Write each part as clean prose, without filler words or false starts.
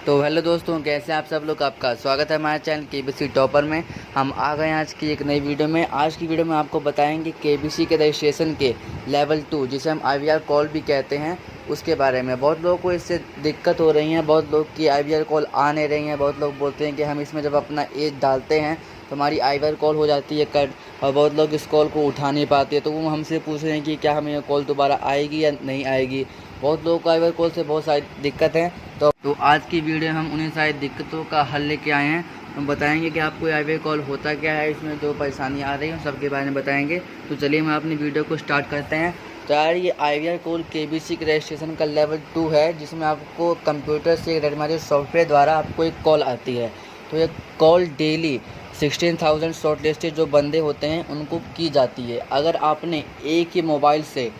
तो हेलो दोस्तों, कैसे हैं आप सब लोग। आपका स्वागत है हमारे चैनल केबीसी टॉपर में। हम आ गए हैं आज की एक नई वीडियो में। आज की वीडियो में आपको बताएंगे केबीसी के रजिस्ट्रेशन के लेवल 2 जिसे हम IVR कॉल भी कहते हैं उसके बारे में। बहुत लोगों को इससे दिक्कत हो रही है, बहुत लोग की IVR कॉल आ नहीं रही हैं। बहुत लोग बोलते हैं कि हम इसमें जब अपना एज डालते हैं तो हमारी IVR कॉल हो जाती है कट, और बहुत लोग इस कॉल को उठा नहीं पाते हैं। तो वो हमसे पूछ रहे हैं कि क्या हमें ये कॉल दोबारा आएगी या नहीं आएगी। बहुत लोगों को IVR कॉल से बहुत सारी दिक्कत है। तो आज की वीडियो हम उन्हीं सारी दिक्कतों का हल लेके आए हैं। हम बताएंगे कि आपको IVR कॉल होता क्या है, इसमें जो परेशानी आ रही है सबके बारे में बताएंगे। तो चलिए हम अपनी वीडियो को स्टार्ट करते हैं। तो यार ये IVR कॉल केबीसी के रजिस्ट्रेशन का लेवल 2 है, जिसमें आपको कंप्यूटर से रेडमाइजर सॉफ्टवेयर द्वारा आपको एक कॉल आती है। तो ये कॉल डेली 16,000 शॉर्टलिस्टेड जो बंदे होते हैं उनको की जाती है। अगर आपने एक ही मोबाइल से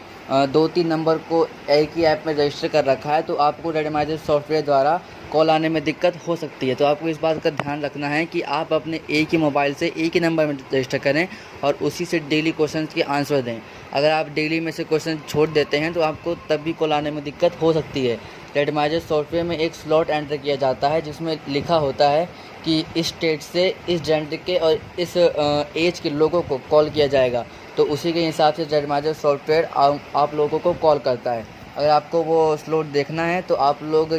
2-3 नंबर को एक ही ऐप में रजिस्टर कर रखा है तो आपको रेडमाइजर सॉफ्टवेयर द्वारा कॉल आने में दिक्कत हो सकती है। तो आपको इस बात का ध्यान रखना है कि आप अपने एक ही मोबाइल से एक ही नंबर में रजिस्टर करें और उसी से डेली क्वेश्चंस के आंसर दें। अगर आप डेली में से क्वेश्चन छोड़ देते हैं तो आपको तब भी कॉल आने में दिक्कत हो सकती है। रेडमाइजर सॉफ्टवेयर में एक स्लॉट एंटर किया जाता है जिसमें लिखा होता है कि इस स्टेट से इस जेंडर के और इस एज के लोगों को कॉल किया जाएगा। तो उसी के हिसाब से रेडमाइजर सॉफ्टवेयर आप लोगों को कॉल करता है। अगर आपको वो स्लॉट देखना है तो आप लोग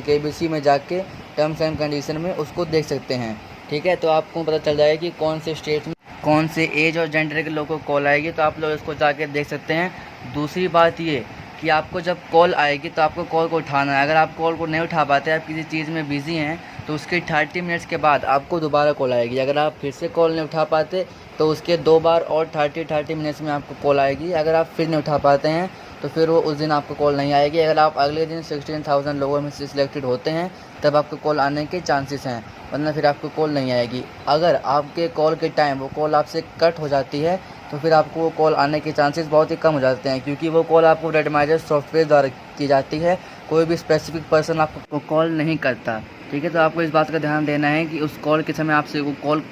केबीसी में जाके टर्म्स एंड कंडीशन में उसको देख सकते हैं। ठीक है, तो आपको पता चल जाएगा कि कौन से स्टेट में कौन से एज और जेंडर के लोगों को कॉल आएगी। तो आप लोग इसको जाके देख सकते हैं। दूसरी बात ये कि आपको जब कॉल आएगी तो आपको कॉल को उठाना है। अगर आप कॉल को नहीं उठा पाते, आप किसी चीज़ में बिज़ी हैं, तो उसके 30 मिनट्स के बाद आपको दोबारा कॉल आएगी। अगर आप फिर से कॉल नहीं उठा पाते तो उसके 2 बार और 30 मिनट्स में आपको कॉल आएगी। अगर आप फिर नहीं उठा पाते हैं तो फिर वो उस दिन आपको कॉल नहीं आएगी। अगर आप अगले दिन 16,000 लोगों में से सिलेक्टेड होते हैं तब आपको कॉल आने के चांसेस हैं, वरना फिर आपको कॉल नहीं आएगी। अगर आपके कॉल के टाइम वो कॉल आपसे कट हो जाती है तो फिर आपको वो कॉल आने के चांसेस बहुत ही कम हो जाते हैं, क्योंकि वो कॉल आपको रेडमाइजर सॉफ्टवेयर द्वारा की जाती है। कोई भी स्पेसिफिक पर्सन आपको कॉल नहीं करता। ठीक है, तो आपको इस बात का ध्यान देना है कि उस कॉल के समय आपसे वो कॉल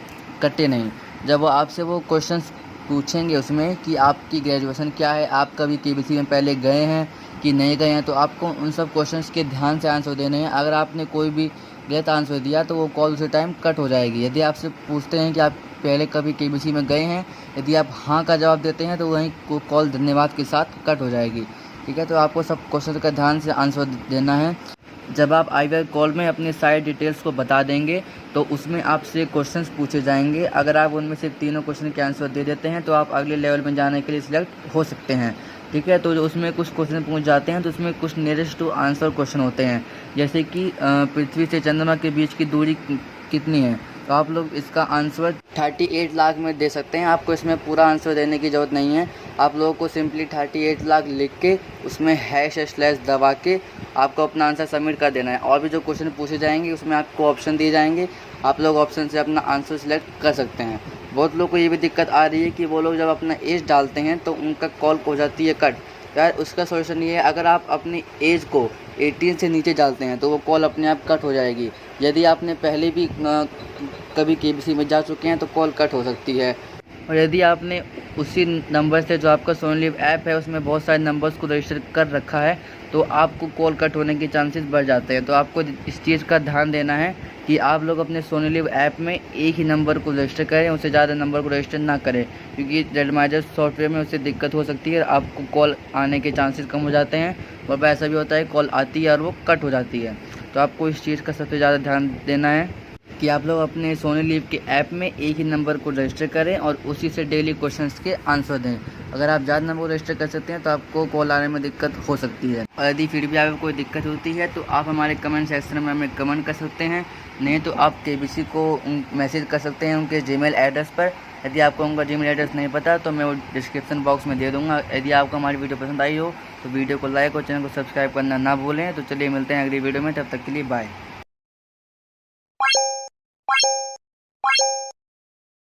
कटे नहीं। जब वो आपसे वो क्वेश्चंस पूछेंगे उसमें कि आपकी ग्रेजुएशन क्या है, आप कभी केबीसी में पहले गए हैं कि नहीं गए हैं, तो आपको उन सब क्वेश्चंस के ध्यान से आंसर देने हैं। अगर आपने कोई भी गलत आंसर दिया तो वो कॉल उसी टाइम कट हो जाएगी। यदि आपसे पूछते हैं कि आप पहले कभी केबीसी में गए हैं, यदि आप हाँ का जवाब देते हैं तो वहीं कॉल धन्यवाद के साथ कट हो जाएगी। ठीक है, तो आपको सब क्वेश्चन का ध्यान से आंसर देना है। जब आप IVR कॉल में अपने सारी डिटेल्स को बता देंगे तो उसमें आपसे क्वेश्चंस पूछे जाएंगे। अगर आप उनमें से तीनों क्वेश्चन के आंसर दे देते हैं तो आप अगले लेवल में जाने के लिए सिलेक्ट हो सकते हैं। ठीक है, तो उसमें कुछ क्वेश्चन पूछ जाते हैं तो उसमें कुछ नियरेस्ट टू आंसर क्वेश्चन होते हैं, जैसे कि पृथ्वी से चंद्रमा के बीच की दूरी कितनी है। तो आप लोग इसका आंसर 38 लाख में दे सकते हैं। आपको इसमें पूरा आंसर देने की ज़रूरत नहीं है। आप लोगों को सिंपली 38 लाख लिख के उसमें # दबा के आपको अपना आंसर सबमिट कर देना है। और भी जो क्वेश्चन पूछे जाएंगे उसमें आपको ऑप्शन दिए जाएंगे, आप लोग ऑप्शन से अपना आंसर सिलेक्ट कर सकते हैं। बहुत लोग को ये भी दिक्कत आ रही है कि वो लोग जब अपना एज डालते हैं तो उनका कॉल हो जाती है कट। यार उसका सॉल्यूशन ये है, अगर आप अपनी एज को 18 से नीचे डालते हैं तो वो कॉल अपने आप कट हो जाएगी। यदि आपने पहले भी कभी केबीसी में जा चुके हैं तो कॉल कट हो सकती है। और यदि आपने उसी नंबर से जो आपका सोनीलिव ऐप है उसमें बहुत सारे नंबर्स को रजिस्टर कर रखा है तो आपको कॉल कट होने के चांसेस बढ़ जाते हैं। तो आपको इस चीज़ का ध्यान देना है कि आप लोग अपने सोनीलिव ऐप में एक ही नंबर को रजिस्टर करें, उससे ज़्यादा नंबर को रजिस्टर ना करें, क्योंकि रेडमाइजर सॉफ्टवेयर में उससे दिक्कत हो सकती है। आपको कॉल आने के चांसेस कम हो जाते हैं और ऐसा भी होता है कॉल आती है और वो कट हो जाती है। तो आपको इस चीज़ का सबसे ज़्यादा ध्यान देना है कि आप लोग अपने सोनीलिव के ऐप में एक ही नंबर को रजिस्टर करें और उसी से डेली क्वेश्चंस के आंसर दें। अगर आप ज़्यादा नंबर रजिस्टर कर सकते हैं तो आपको कॉल आने में दिक्कत हो सकती है। और यदि फिर भी आपको कोई दिक्कत होती है तो आप हमारे कमेंट सेक्शन में हमें कमेंट कर सकते हैं, नहीं तो आप केबीसी को मैसेज कर सकते हैं उनके जीमेल एड्रेस पर। यदि आपको उनका जीमेल एड्रेस नहीं पता तो मैं वो डिस्क्रिप्शन बॉक्स में दे दूँगा। यदि आपको हमारी वीडियो पसंद आई हो तो वीडियो को लाइक और चैनल को सब्सक्राइब करना ना भूलें। तो चलिए मिलते हैं अगली वीडियो में, तब तक के लिए बाय।